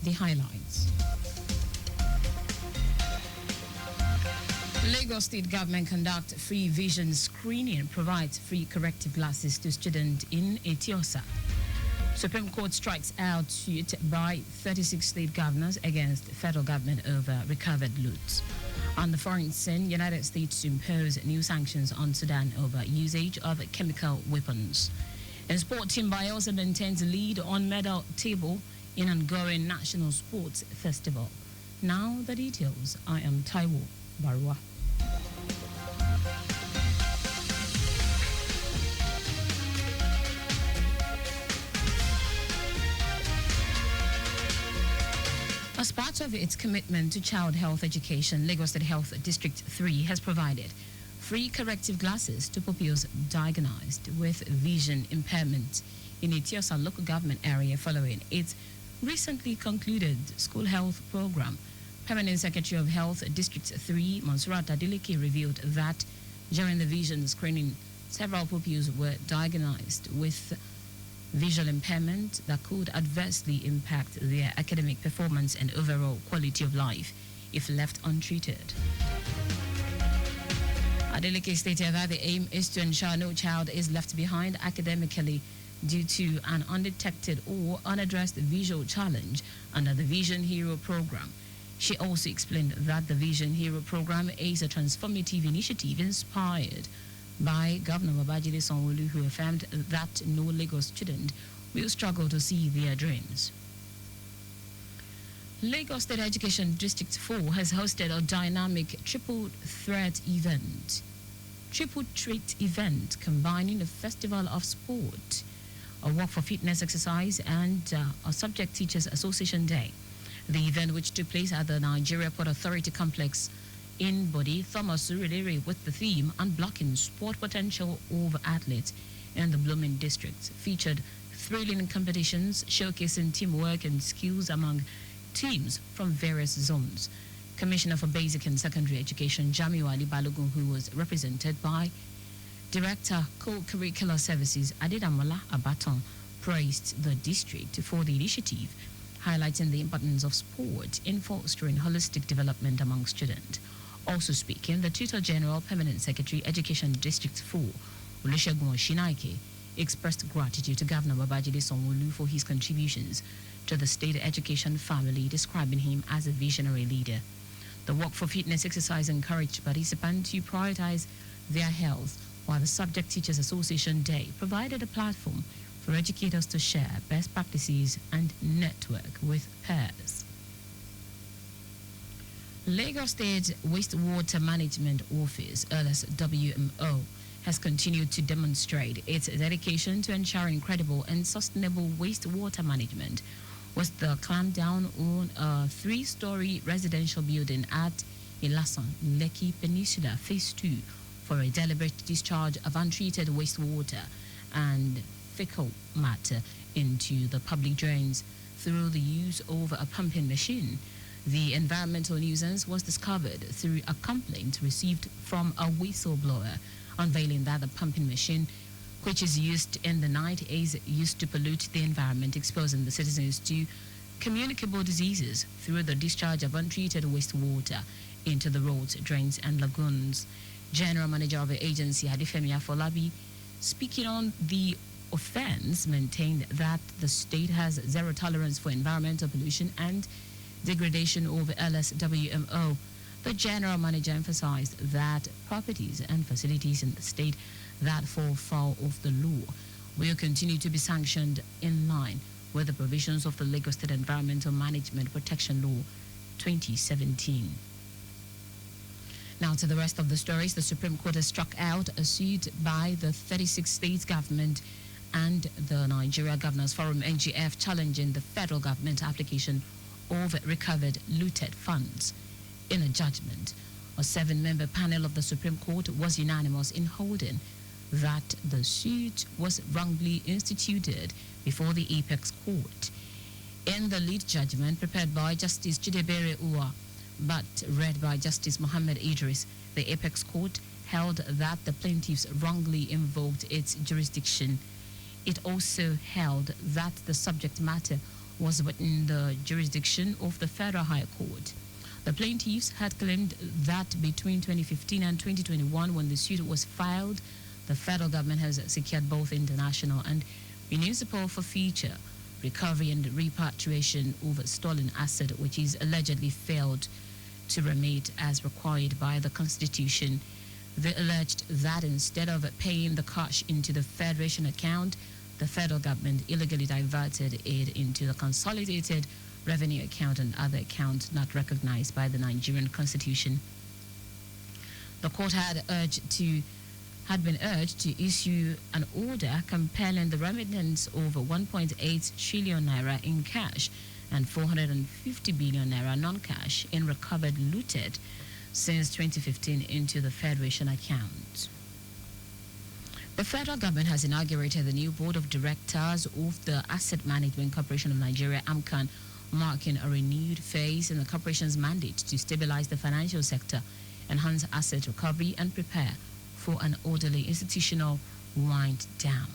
the highlights. Lagos State Government conduct free vision screening and provides free corrective glasses to students in Etiosa. Supreme Court strikes out suit by 36 state governors against federal government over recovered loot. On the foreign scene, United States to impose new sanctions on Sudan over usage of chemical weapons. And sport team Bielsa maintains lead on medal table in ongoing National Sports Festival. Now the details. I am Taiwo Baruwa. As part of its commitment to child health education, Lagos State Health District 3 has provided free corrective glasses to pupils diagnosed with vision impairment in Etiosa local government area following its recently concluded school health program. Permanent Secretary of Health District 3, Monserrat Adeleke, revealed that during the vision screening, several pupils were diagnosed with visual impairment that could adversely impact their academic performance and overall quality of life if left untreated. Adeleke stated that the aim is to ensure no child is left behind academically due to an undetected or unaddressed visual challenge under the Vision Hero program. She also explained that the Vision Hero program is a transformative initiative inspired by Governor Babajide Sanwo-Olu, who affirmed that no Lagos student will struggle to see their dreams. Lagos State Education District 4 has hosted a dynamic triple threat event combining a festival of sport, a walk for fitness exercise, and a subject teachers association day. The event, which took place at the Nigeria Port Authority complex in Bodi, Thomas Surulere, with the theme Unblocking Sport Potential of Athletes in the Blooming District, featured thrilling competitions showcasing teamwork and skills among teams from various zones. Commissioner for Basic and Secondary Education, Jamiu Ali Balogun, who was represented by Director Co-Curricular Services Adedamola Abaton, praised the district for the initiative, highlighting the importance of sport in fostering holistic development among students. Also speaking, the Tutor General, Permanent Secretary, Education District 4, Olusegun Oshinaike, expressed gratitude to Governor Babajide Sanwo-Olu for his contributions to the state education family, describing him as a visionary leader. The Walk for Fitness exercise encouraged participants to prioritize their health, while the Subject Teachers Association Day provided a platform for educators to share best practices and network with peers. Lagos State Wastewater Management Office, LSWMO, has continued to demonstrate its dedication to ensuring credible and sustainable wastewater management with the clampdown on a 3-story residential building at Ilasan, Lekki Peninsula Phase 2 for a deliberate discharge of untreated wastewater and fecal matter into the public drains through the use of a pumping machine. The environmental nuisance was discovered through a complaint received from a whistleblower, unveiling that the pumping machine, which is used in the night, is used to pollute the environment, exposing the citizens to communicable diseases through the discharge of untreated wastewater into the roads, drains, and lagoons. General Manager of the agency, Adefemi Afolabi, speaking on the offense, maintained that the state has zero tolerance for environmental pollution and degradation of LSWMO. The General Manager emphasized that properties and facilities in the state that fall foul of the law will continue to be sanctioned in line with the provisions of the Lagos State Environmental Management Protection Law 2017. Now to the rest of the stories. The Supreme Court has struck out a suit by the 36 states government and the Nigeria Governors Forum NGF challenging the federal government application of recovered looted funds. In a judgment, a 7-member panel of the Supreme Court was unanimous in holding that the suit was wrongly instituted before the Apex Court. In the lead judgment prepared by Justice Chidebere Uwa but read by Justice Mohammed Idris, the Apex Court held that the plaintiffs wrongly invoked its jurisdiction. It also held that the subject matter was within the jurisdiction of the Federal High Court. The plaintiffs had claimed that between 2015 and 2021, when the suit was filed, the federal government has secured both international and municipal forfeiture, recovery and repatriation of stolen asset, which is allegedly failed to remit as required by the Constitution. They alleged that instead of paying the cash into the Federation account, the federal government illegally diverted it into the Consolidated Revenue account and other accounts not recognized by the Nigerian Constitution. The court had been urged to issue an order compelling the remittance of 1.8 trillion naira in cash and 450 billion naira non-cash in recovered looted since 2015 into the Federation account. The federal government has inaugurated the new board of directors of the Asset Management Corporation of Nigeria, AMCAN, marking a renewed phase in the corporation's mandate to stabilize the financial sector, enhance asset recovery, and prepare for an orderly institutional wind down.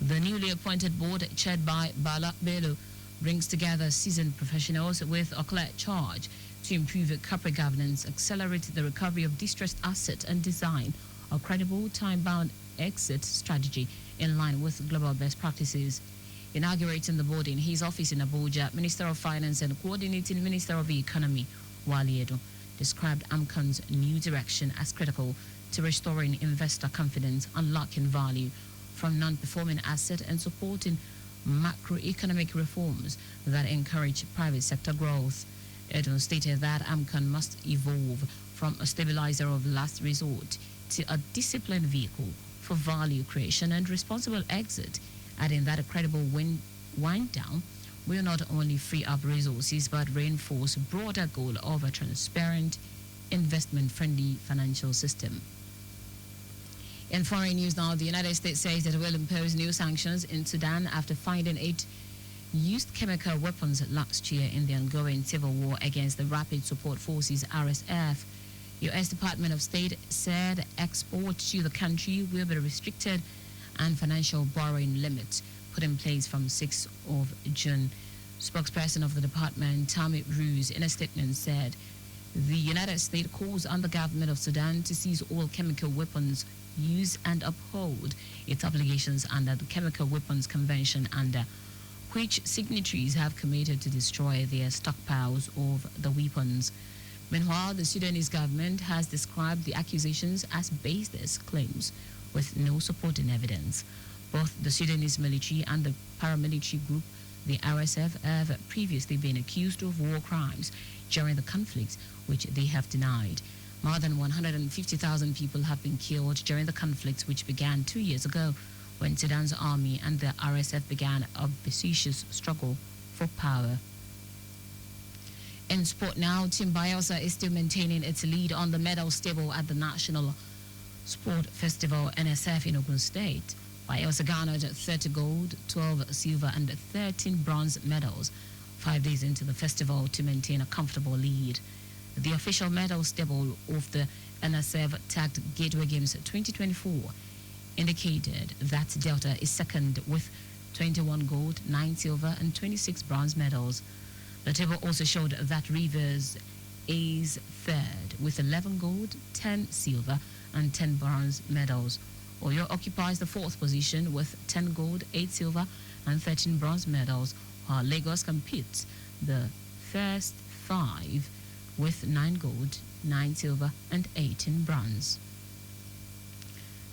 The newly appointed board, chaired by Bala Bello, brings together seasoned professionals with a clear charge to improve corporate governance, accelerate the recovery of distressed assets, and design a credible, time-bound exit strategy in line with global best practices. Inaugurating the board in his office in Abuja, Minister of Finance and Coordinating Minister of the Economy, Wali Edo, described AMCAN's new direction as critical to restoring investor confidence, unlocking value from non-performing assets, and supporting macroeconomic reforms that encourage private sector growth. Edo stated that AMCAN must evolve from a stabilizer of last resort to a disciplined vehicle for value creation and responsible exit, adding that a credible wind down will not only free up resources but reinforce broader goal of a transparent, investment-friendly financial system. In foreign news now, the United States says that it will impose new sanctions in Sudan after finding 8 used chemical weapons last year in the ongoing civil war against the Rapid Support Forces, RSF. U.S. Department of State said exports to the country will be restricted and financial borrowing limits put in place from 6th of June. Spokesperson of the department, Tammy Ruse, in a statement said the United States calls on the government of Sudan to seize all chemical weapons used and uphold its obligations under the Chemical Weapons Convention, under which signatories have committed to destroy their stockpiles of the weapons. Meanwhile, the Sudanese government has described the accusations as baseless claims with no supporting evidence. Both the Sudanese military and the paramilitary group, the RSF, have previously been accused of war crimes during the conflict, which they have denied. More than 150,000 people have been killed during the conflict, which began 2 years ago when Sudan's army and the RSF began a vicious struggle for power. In sport now, Team Bayelsa is still maintaining its lead on the medals table at the National Sport Festival NSF in Ogun State. Bayelsa garnered 30 gold, 12 silver and 13 bronze medals 5 days into the festival to maintain a comfortable lead. The official medals table of the NSF Tagged Gateway Games 2024 indicated that Delta is second with 21 gold, 9 silver and 26 bronze medals. The table also showed that Rivers is third with 11 gold, 10 silver and 10 bronze medals. Oyo occupies the fourth position with 10 gold, 8 silver and 13 bronze medals, while Lagos competes the first 5 with 9 gold, 9 silver and 18 bronze.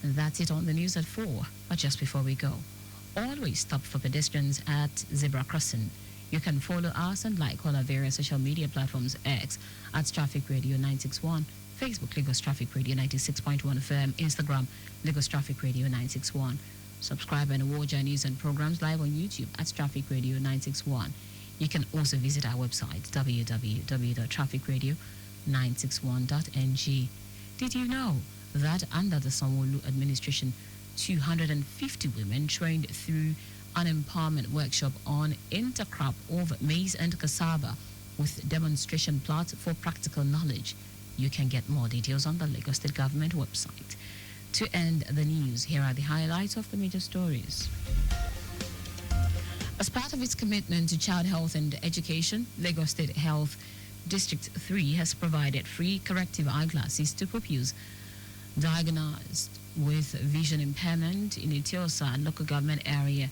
And that's it on the news at 4. But just before we go, always stop for pedestrians at zebra crossing. You can follow us and like all our various social media platforms: X at Traffic Radio 961, Facebook Lagos Traffic Radio 96.1 FM, Instagram Lagos Traffic Radio 961. Subscribe and watch our news and programs live on YouTube at Traffic Radio 961. You can also visit our website www.trafficradio961.ng. Did you know that under the Sanwo-Olu administration, 250 women trained through an empowerment workshop on intercrop of maize and cassava with demonstration plots for practical knowledge? You can get more details on the Lagos State Government website. To end the news, here are the highlights of the major stories. As part of its commitment to child health and education, Lagos State Health District 3 has provided free corrective eyeglasses to pupils diagnosed with vision impairment in Etiosa local government area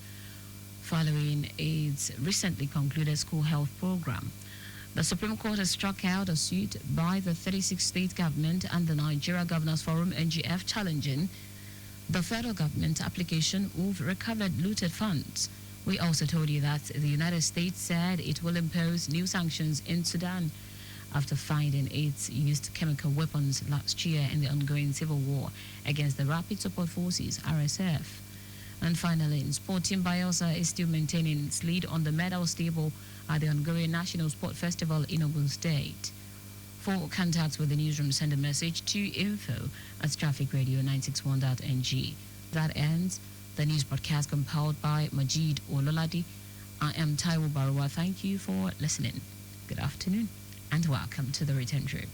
following its recently concluded school health program. The Supreme Court has struck out a suit by the 36 state government and the Nigeria Governors Forum NGF challenging the federal government application of recovered looted funds. We also told you that the United States said it will impose new sanctions in Sudan after finding it used chemical weapons last year in the ongoing civil war against the Rapid Support Forces, RSF. And finally, in sport, Team Bayelsa is still maintaining its lead on the medal table at the ongoing National Sport Festival in Ogun State. For contacts with the newsroom, send a message to info@trafficradio961.ng. That ends the news broadcast compiled by Majid Ololadi. I am Taiwo Baruwa. Thank you for listening. Good afternoon and welcome to the return trip.